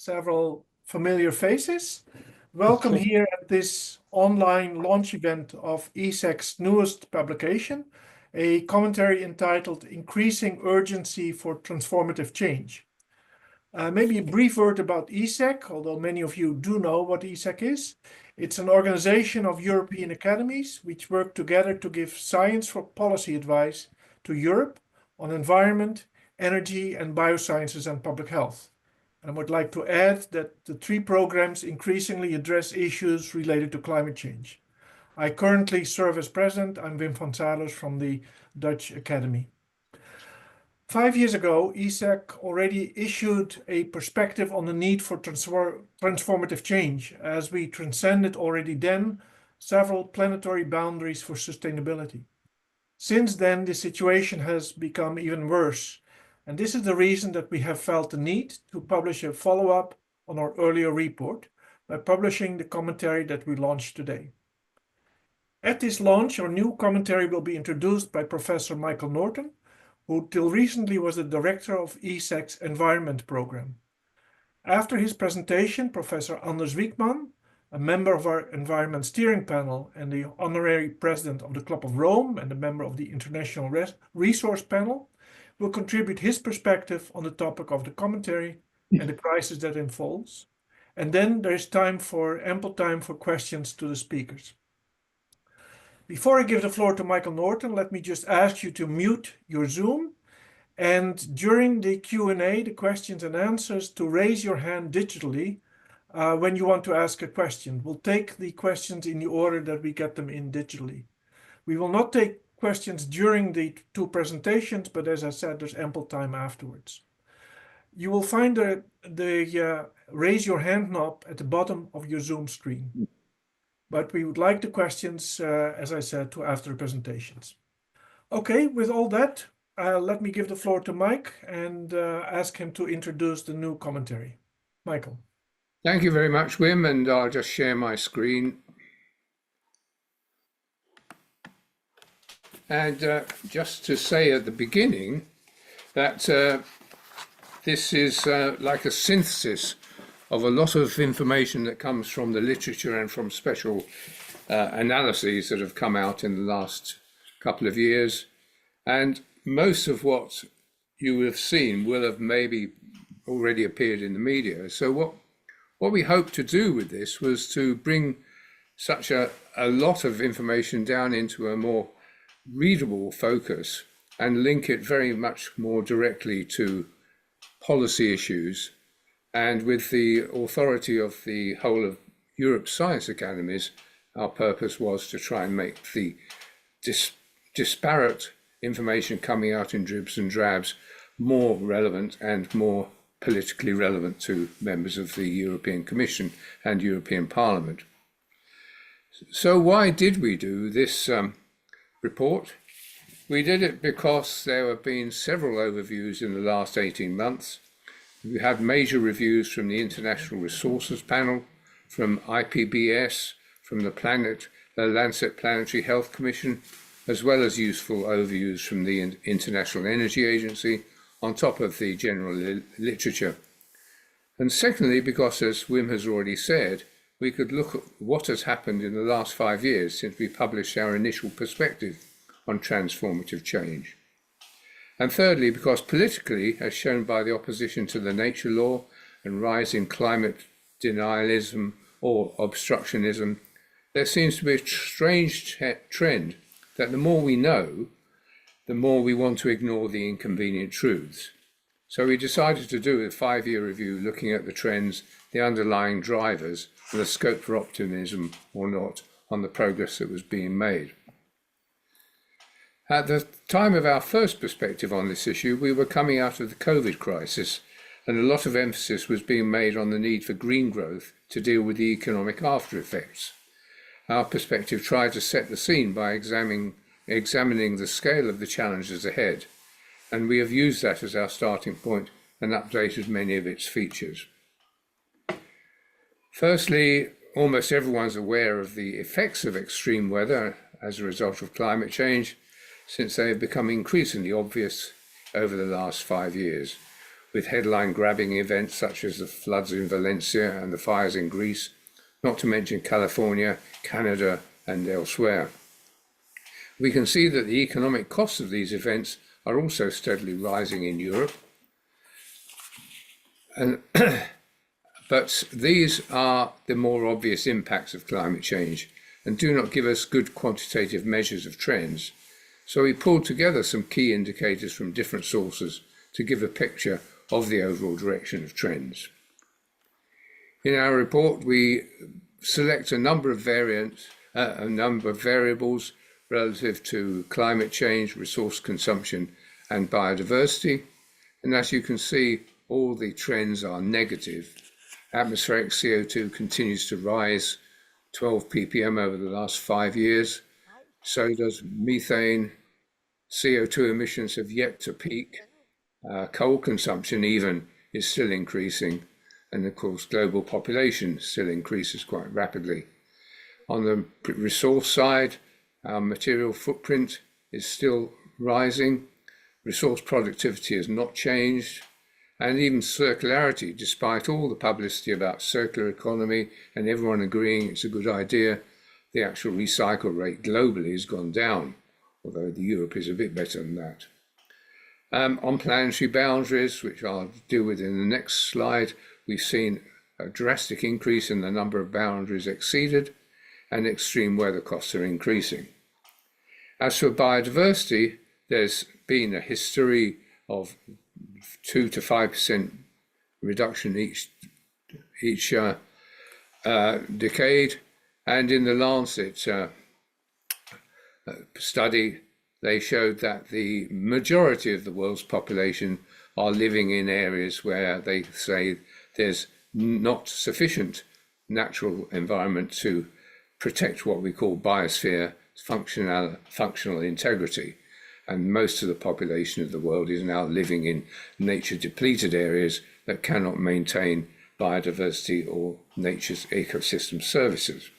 several familiar faces. Welcome here at this online launch event of EASAC's newest publication, a commentary entitled Increasing Urgency for Transformative Change. Maybe a brief word about EASAC, although many of you do know what EASAC is. It's an organization of European academies which work together to give science for policy advice to Europe on environment, energy, and biosciences and public health. And I would like to add that the three programs increasingly address issues related to climate change. I currently serve as president. I'm Wim van Saarloos from the Dutch Academy. 5 years ago, EASAC already issued a perspective on the need for transformative change, as we transcended already then several planetary boundaries for sustainability. Since then, the situation has become even worse, and this is the reason that we have felt the need to publish a follow-up on our earlier report by publishing the commentary that we launched today. At this launch, our new commentary will be introduced by Professor Michael Norton, who till recently was the director of EASAC's Environment Program. After his presentation, Professor Anders Wiekman, a member of our Environment Steering Panel and the honorary president of the Club of Rome and a member of the International Resource Panel, will contribute his perspective on the topic of the commentary and the crisis that unfolds. And then there is ample time for questions to the speakers. Before I give the floor to Michael Norton, let me just ask you to mute your Zoom, and during the Q&A, the questions and answers, to raise your hand digitally when you want to ask a question. We'll take the questions in the order that we get them in digitally. We will not take questions during the two presentations, but as I said, there's ample time afterwards. You will find the raise your hand knob at the bottom of your Zoom screen. But we would like the questions, as I said, to after the presentations. Okay, with all that, let me give the floor to Mike and ask him to introduce the new commentary. Michael. Thank you very much, Wim, and I'll just share my screen. And just to say at the beginning that this is like a synthesis of a lot of information that comes from the literature and from special analyses that have come out in the last couple of years. And most of what you have seen will have maybe already appeared in the media. So what we hoped to do with this was to bring such a lot of information down into a more readable focus and link it very much more directly to policy issues. And with the authority of the whole of Europe's science academies, our purpose was to try and make the disparate information coming out in dribs and drabs more relevant and more politically relevant to members of the European Commission and European Parliament. So why did we do this report? We did it because there have been several overviews in the last 18 months. We had major reviews from the International Resources Panel, from IPBS, from the Lancet Planetary Health Commission, as well as useful overviews from the International Energy Agency, on top of the general literature. And secondly, because as Wim has already said, we could look at what has happened in the last 5 years since we published our initial perspective on transformative change. And thirdly, because politically, as shown by the opposition to the nature law and rise in climate denialism or obstructionism, there seems to be a strange trend that the more we know, the more we want to ignore the inconvenient truths. So we decided to do a 5-year review looking at the trends, the underlying drivers, and the scope for optimism or not on the progress that was being made. At the time of our first perspective on this issue, we were coming out of the COVID crisis, and a lot of emphasis was being made on the need for green growth to deal with the economic after effects. Our perspective tried to set the scene by examining the scale of the challenges ahead, and we have used that as our starting point and updated many of its features. Firstly, almost everyone's aware of the effects of extreme weather as a result of climate change, since they have become increasingly obvious over the last 5 years. with headline-grabbing events such as the floods in Valencia and the fires in Greece, not to mention California, Canada, and elsewhere. We can see that the economic costs of these events are also steadily rising in Europe. But these are the more obvious impacts of climate change and do not give us good quantitative measures of trends. So we pulled together some key indicators from different sources to give a picture of the overall direction of trends. In our report, we select a number of variables relative to climate change, resource consumption, and biodiversity. And as you can see, all the trends are negative. Atmospheric CO2 continues to rise 12 ppm over the last 5 years. So does methane. CO2 emissions have yet to peak. Coal consumption even is still increasing. And of course, global population still increases quite rapidly. On the resource side, our material footprint is still rising. Resource productivity has not changed. And even circularity, despite all the publicity about circular economy and everyone agreeing it's a good idea, the actual recycle rate globally has gone down, although Europe is a bit better than that. On planetary boundaries, which I'll deal with in the next slide, we've seen a drastic increase in the number of boundaries exceeded, and extreme weather costs are increasing. As for biodiversity, there's been a history of 2 to 5% reduction each decade, and in the Lancet study, they showed that the majority of the world's population are living in areas where they say there's not sufficient natural environment to protect what we call biosphere functional integrity. And most of the population of the world is now living in nature depleted areas that cannot maintain biodiversity or nature's ecosystem services.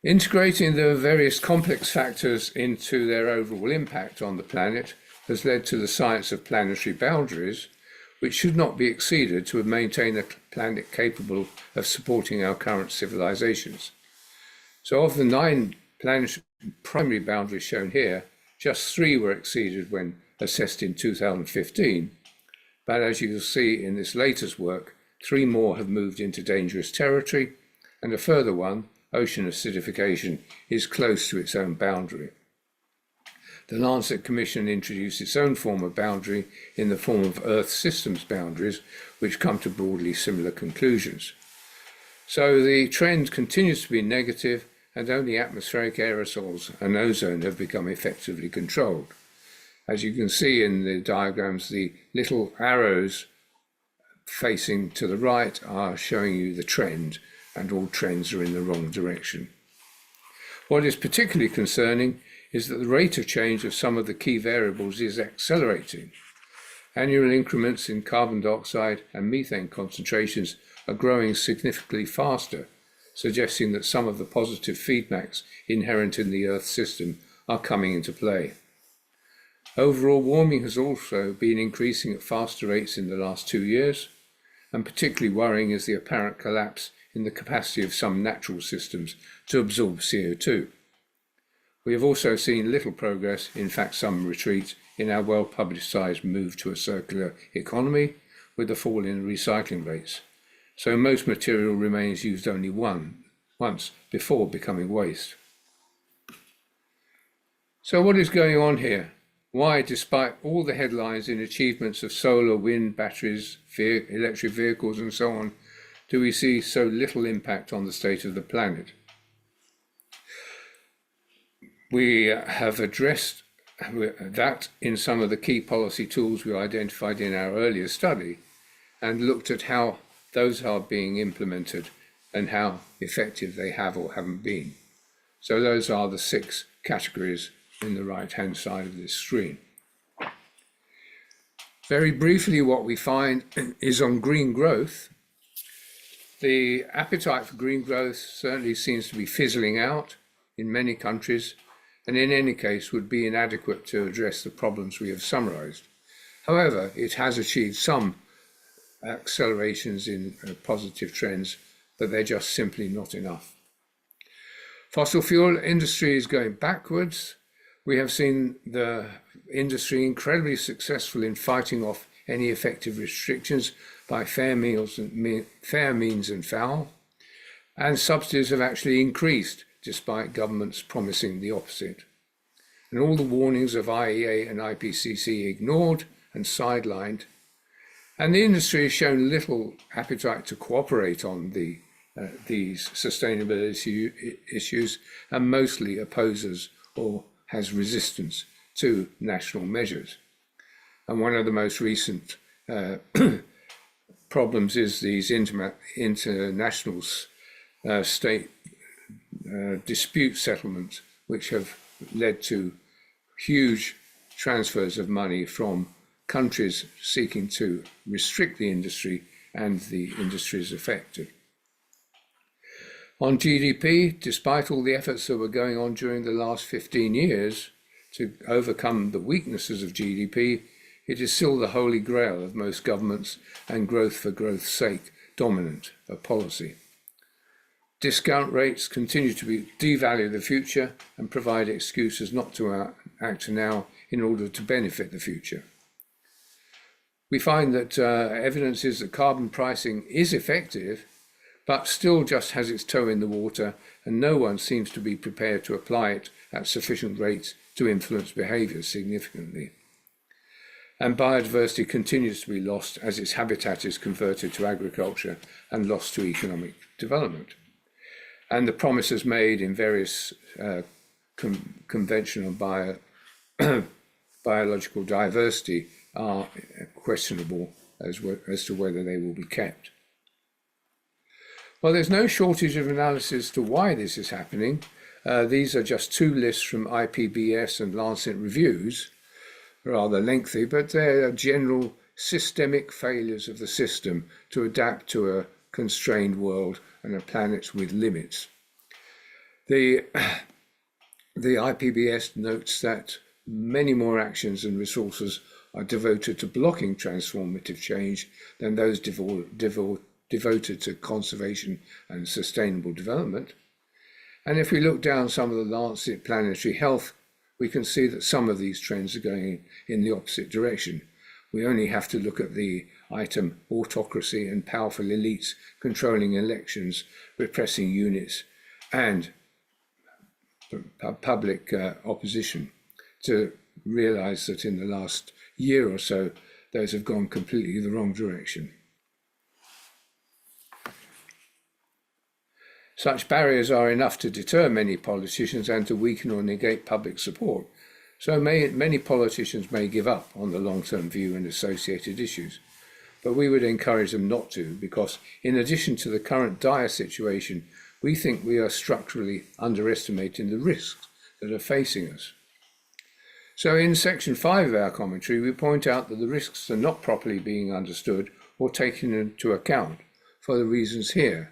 Integrating the various complex factors into their overall impact on the planet has led to the science of planetary boundaries, which should not be exceeded to maintain a planet capable of supporting our current civilizations. So of the 9 planetary primary boundaries shown here, just 3 were exceeded when assessed in 2015. But as you'll see in this latest work, 3 more have moved into dangerous territory, and a further one, ocean acidification, is close to its own boundary. The Lancet Commission introduced its own form of boundary in the form of Earth systems boundaries, which come to broadly similar conclusions. So the trend continues to be negative, and only atmospheric aerosols and ozone have become effectively controlled. As you can see in the diagrams, the little arrows facing to the right are showing you the trend, and all trends are in the wrong direction. What is particularly concerning is that the rate of change of some of the key variables is accelerating. Annual increments in carbon dioxide and methane concentrations are growing significantly faster, suggesting that some of the positive feedbacks inherent in the Earth system are coming into play. Overall warming has also been increasing at faster rates in the last 2 years, and particularly worrying is the apparent collapse in the capacity of some natural systems to absorb CO2. We have also seen little progress, in fact some retreat, in our well-publicised move to a circular economy with the fall in recycling rates. So most material remains used only once before becoming waste. So what is going on here? Why, despite all the headlines in achievements of solar, wind, batteries, electric vehicles and so on, do we see so little impact on the state of the planet? We have addressed that in some of the key policy tools we identified in our earlier study and looked at how those are being implemented and how effective they have or haven't been. So those are the 6 categories in the right-hand side of this screen. Very briefly, what we find is on green growth. The appetite for green growth certainly seems to be fizzling out in many countries, and in any case would be inadequate to address the problems we have summarized. However, it has achieved some accelerations in positive trends, but they're just simply not enough. Fossil fuel industry is going backwards. We have seen the industry incredibly successful in fighting off any effective restrictions by fair means and foul, and subsidies have actually increased despite governments promising the opposite. And all the warnings of IEA and IPCC ignored and sidelined, and the industry has shown little appetite to cooperate on these sustainability issues, and mostly opposes or has resistance to national measures. And one of the most recent problems is these international state dispute settlements, which have led to huge transfers of money from countries seeking to restrict the industry and the industries affected. On GDP, despite all the efforts that were going on during the last 15 years to overcome the weaknesses of GDP, it is still the holy grail of most governments and growth for growth's sake dominant of policy. Discount rates continue to devalue the future and provide excuses not to act now in order to benefit the future. We find that evidence is that carbon pricing is effective, but still just has its toe in the water, and no one seems to be prepared to apply it at sufficient rates to influence behaviour significantly. And biodiversity continues to be lost as its habitat is converted to agriculture and lost to economic development. And the promises made in various conventional biological diversity are questionable as to whether they will be kept. Well, there's no shortage of analysis to why this is happening. These are just two lists from IPBES and Lancet reviews, rather lengthy, but they're general systemic failures of the system to adapt to a constrained world and a planet with limits. The IPBES notes that many more actions and resources are devoted to blocking transformative change than those devoted to conservation and sustainable development. And if we look down some of the Lancet planetary health, we can see that some of these trends are going in the opposite direction. We only have to look at the item autocracy and powerful elites controlling elections, repressing units, and public opposition to realize that in the last year or so, those have gone completely the wrong direction. Such barriers are enough to deter many politicians and to weaken or negate public support. So many politicians may give up on the long-term view and associated issues. But we would encourage them not to, because in addition to the current dire situation, we think we are structurally underestimating the risks that are facing us. So in section 5 of our commentary, we point out that the risks are not properly being understood or taken into account for the reasons here.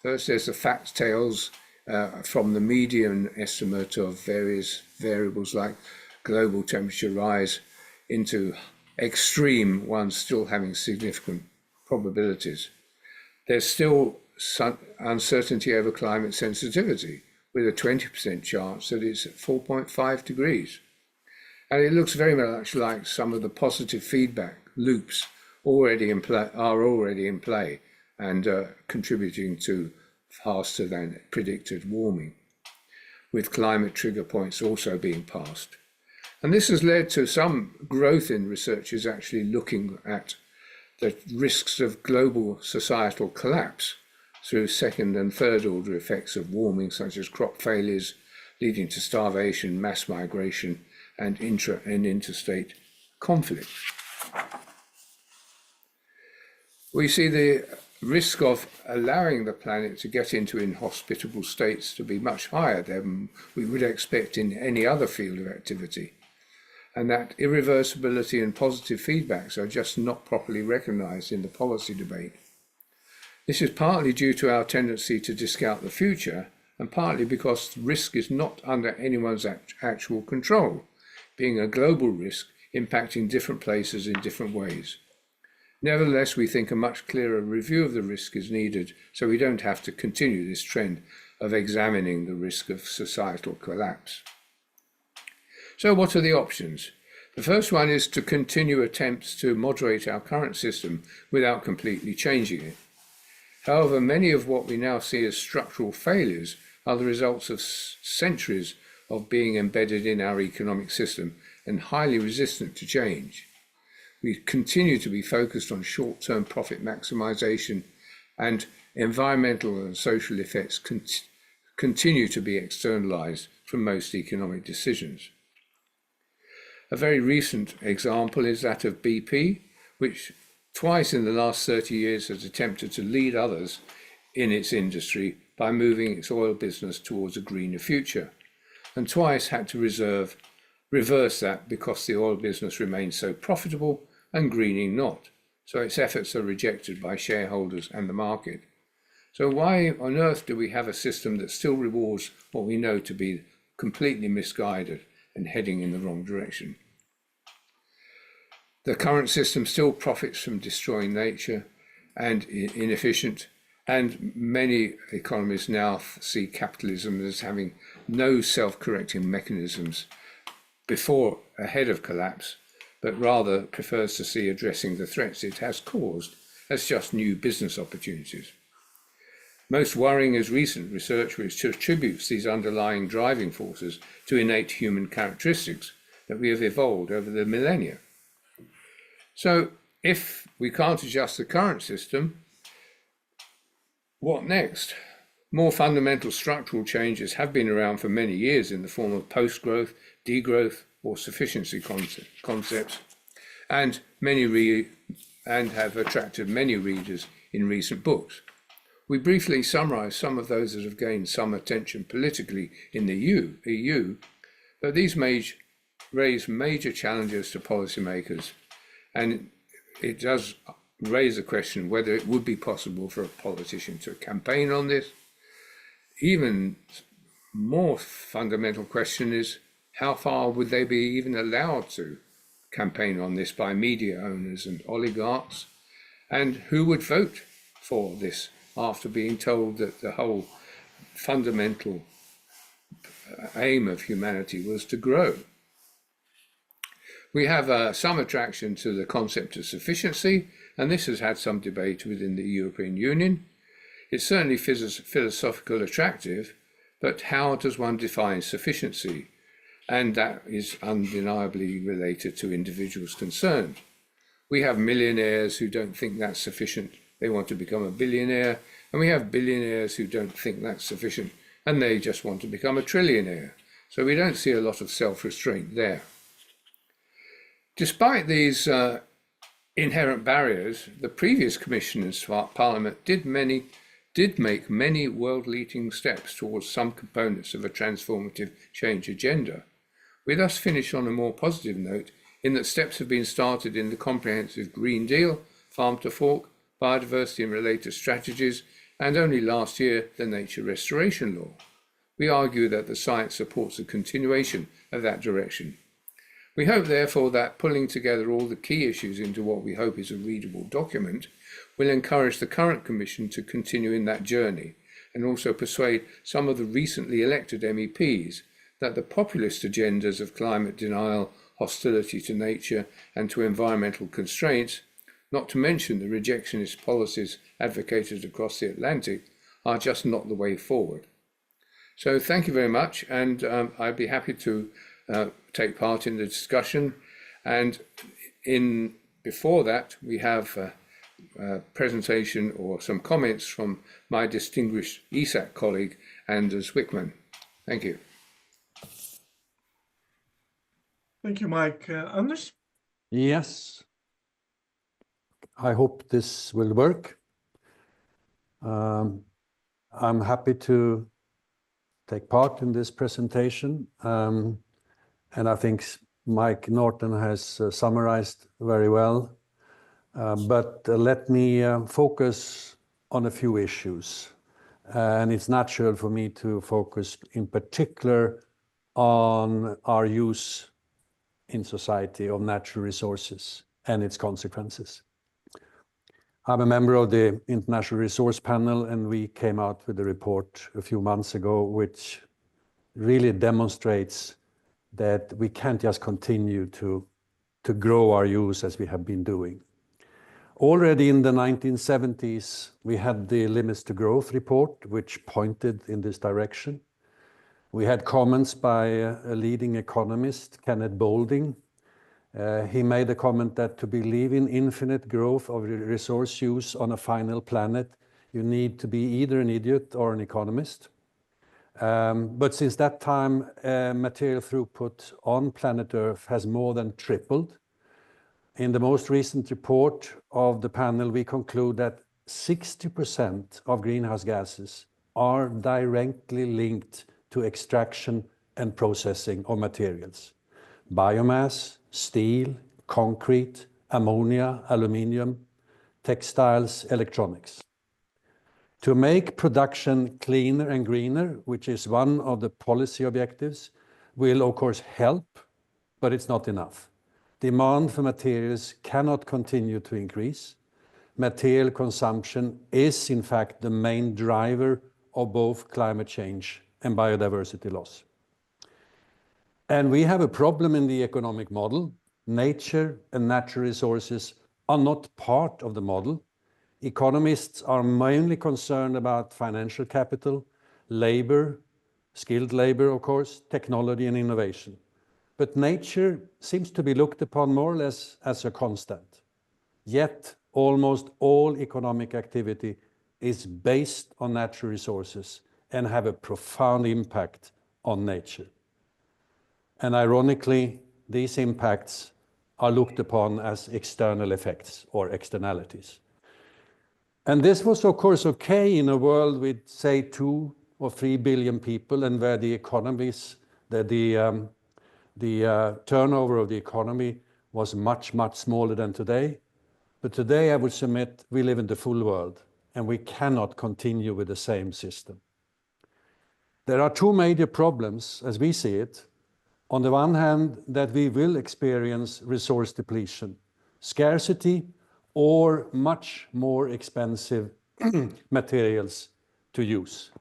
First, there's the fact tales from the median estimate of various variables like global temperature rise into extreme ones still having significant probabilities. There's still some uncertainty over climate sensitivity with a 20% chance that it's at 4.5 degrees. And it looks very much like some of the positive feedback loops are already in play and contributing to faster than predicted warming, with climate trigger points also being passed. And this has led to some growth in researchers actually looking at the risks of global societal collapse through second and third order effects of warming, such as crop failures leading to starvation, mass migration, and intra and interstate conflict. We see the risk of allowing the planet to get into inhospitable states to be much higher than we would expect in any other field of activity, and that irreversibility and positive feedbacks are just not properly recognized in the policy debate. This is partly due to our tendency to discount the future, and partly because risk is not under anyone's actual control. Being a global risk, impacting different places in different ways. Nevertheless, we think a much clearer review of the risk is needed, so we don't have to continue this trend of examining the risk of societal collapse. So what are the options? The first one is to continue attempts to moderate our current system without completely changing it. However, many of what we now see as structural failures are the results of centuries of being embedded in our economic system and highly resistant to change. We continue to be focused on short-term profit maximization, and environmental and social effects continue to be externalized from most economic decisions. A very recent example is that of BP, which twice in the last 30 years has attempted to lead others in its industry by moving its oil business towards a greener future, and twice had to reverse that because the oil business remains so profitable and greening not. So its efforts are rejected by shareholders and the market. So why on earth do we have a system that still rewards what we know to be completely misguided and heading in the wrong direction? The current system still profits from destroying nature and inefficient, and many economists now see capitalism as having no self-correcting mechanisms ahead of collapse, but rather prefers to see addressing the threats it has caused as just new business opportunities. Most worrying is recent research which attributes these underlying driving forces to innate human characteristics that we have evolved over the millennia. So if we can't adjust the current system, what next? More fundamental structural changes have been around for many years in the form of post-growth, degrowth, or sufficiency concepts, and have attracted many readers in recent books. We briefly summarize some of those that have gained some attention politically in the EU, but these raise major challenges to policymakers, and it does raise the question whether it would be possible for a politician to campaign on this. Even more fundamental question is, how far would they be even allowed to campaign on this by media owners and oligarchs? And who would vote for this after being told that the whole fundamental aim of humanity was to grow? We have some attraction to the concept of sufficiency, and this has had some debate within the European Union. It's certainly philosophical attractive, but how does one define sufficiency? And that is undeniably related to individuals concerned. We have millionaires who don't think that's sufficient. They want to become a billionaire. And we have billionaires who don't think that's sufficient, and they just want to become a trillionaire. So we don't see a lot of self-restraint there. Despite these inherent barriers, the previous Commission and Parliament did make many world-leading steps towards some components of a transformative change agenda. We thus finish on a more positive note in that steps have been started in the comprehensive Green Deal, Farm to Fork, biodiversity and related strategies, and only last year, the Nature Restoration Law. We argue that the science supports the continuation of that direction. We hope, therefore, that pulling together all the key issues into what we hope is a readable document will encourage the current Commission to continue in that journey, and also persuade some of the recently elected MEPs that the populist agendas of climate denial, hostility to nature and to environmental constraints, not to mention the rejectionist policies advocated across the Atlantic, are just not the way forward. So thank you very much, and I'd be happy to take part in the discussion. And before that, we have a presentation or some comments from my distinguished EASAC colleague, Anders Wickman. Thank you. Thank you, Mike. Anders? Yes. I hope this will work. I'm happy to take part in this presentation. And I think Mike Norton has summarized very well. But let me focus on a few issues. And it's natural for me to focus in particular on our use in society of natural resources and its consequences. I'm a member of the International Resource Panel, and we came out with a report a few months ago which really demonstrates that we can't just continue to grow our use as we have been doing. Already in the 1970s, we had the Limits to Growth report, which pointed in this direction. We had comments by a leading economist, Kenneth Boulding. He made a comment that to believe in infinite growth of resource use on a final planet, you need to be either an idiot or an economist. But since that time, material throughput on planet Earth has more than tripled. In the most recent report of the panel, we conclude that 60% of greenhouse gases are directly linked to extraction and processing of materials. Biomass, steel, concrete, ammonia, aluminium, textiles, electronics. To make production cleaner and greener, which is one of the policy objectives, will of course help, but it's not enough. Demand for materials cannot continue to increase. Material consumption is in fact the main driver of both climate change and biodiversity loss. And we have a problem in the economic model. Nature and natural resources are not part of the model. Economists are mainly concerned about financial capital, labor, skilled labor, of course, technology and innovation. But nature seems to be looked upon more or less as a constant. Yet almost all economic activity is based on natural resources and have a profound impact on nature. And ironically, these impacts are looked upon as external effects or externalities. And this was of course okay in a world with say 2 or 3 billion people, and where the economies, the turnover of the economy was much, much smaller than today. But today I would submit we live in the full world and we cannot continue with the same system. There are two major problems as we see it. On the one hand, that we will experience resource depletion, scarcity, or much more expensive materials to use.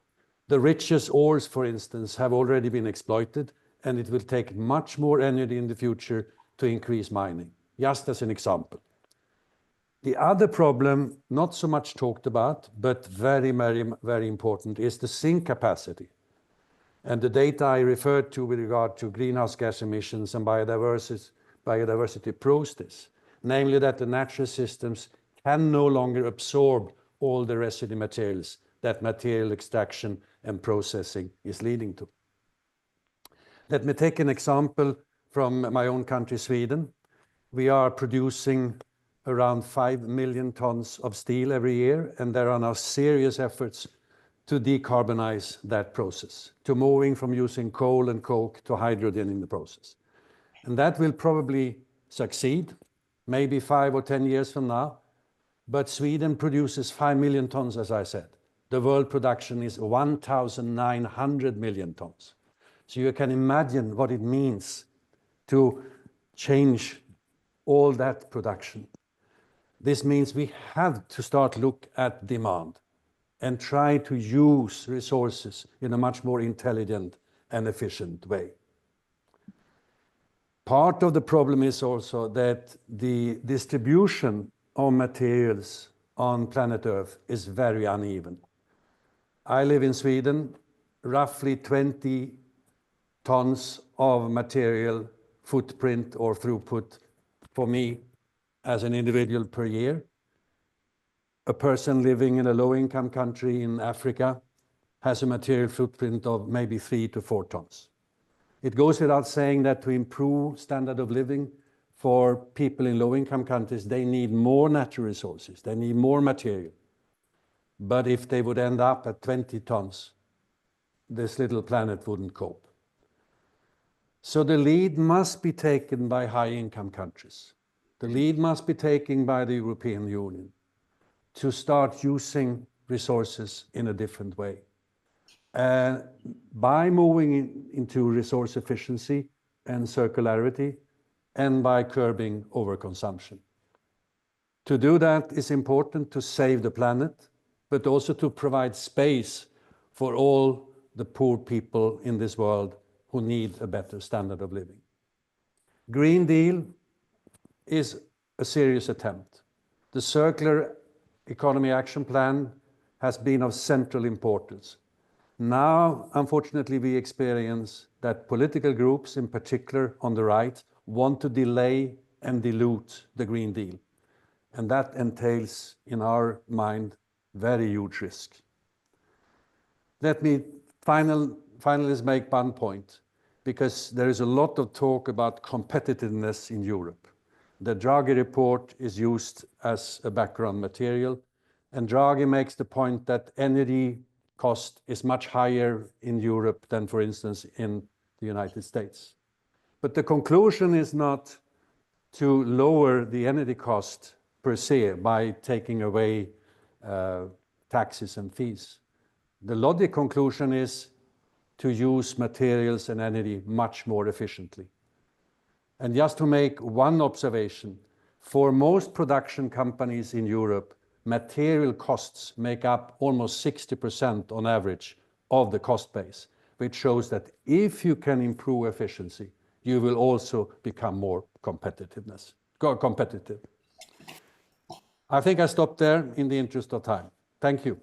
The richest ores, for instance, have already been exploited, and it will take much more energy in the future to increase mining, just as an example. The other problem, not so much talked about, but very, very, very important, is the sink capacity. And the data I referred to with regard to greenhouse gas emissions and biodiversity proves this, namely that the natural systems can no longer absorb all the residue materials that material extraction and processing is leading to. Let me take an example from my own country, Sweden. We are producing around 5 million tons of steel every year, and there are now serious efforts to decarbonize that process, to moving from using coal and coke to hydrogen in the process. And that will probably succeed, maybe 5 or 10 years from now, but Sweden produces 5 million tons, as I said. The world production is 1,900 million tons. So you can imagine what it means to change all that production. This means we have to start look at demand and try to use resources in a much more intelligent and efficient way. Part of the problem is also that the distribution of materials on planet Earth is very uneven. I live in Sweden, roughly 20 tons of material footprint or throughput for me as an individual per year. A person living in a low-income country in Africa has a material footprint of maybe 3 to 4 tons. It goes without saying that to improve standard of living for people in low-income countries, they need more natural resources, they need more material. But if they would end up at 20 tons, this little planet wouldn't cope. So the lead must be taken by high-income countries. The lead must be taken by the European Union to start using resources in a different way. By moving into resource efficiency and circularity, and by curbing overconsumption. To do that is important to save the planet, but also to provide space for all the poor people in this world who need a better standard of living. Green Deal is a serious attempt. The Circular Economy Action Plan has been of central importance. Now, unfortunately, we experience that political groups, in particular on the right, want to delay and dilute the Green Deal. And that entails, in our mind, very huge risk. Let me finally make one point, because there is a lot of talk about competitiveness in Europe. The Draghi report is used as a background material, and Draghi makes the point that energy cost is much higher in Europe than, for instance, in the United States. But the conclusion is not to lower the energy cost per se by taking away taxes and fees. The logic conclusion is to use materials and energy much more efficiently. And just to make one observation, for most production companies in Europe, material costs make up almost 60% on average of the cost base, which shows that if you can improve efficiency, you will also become more competitive. I think I stop there in the interest of time. Thank you.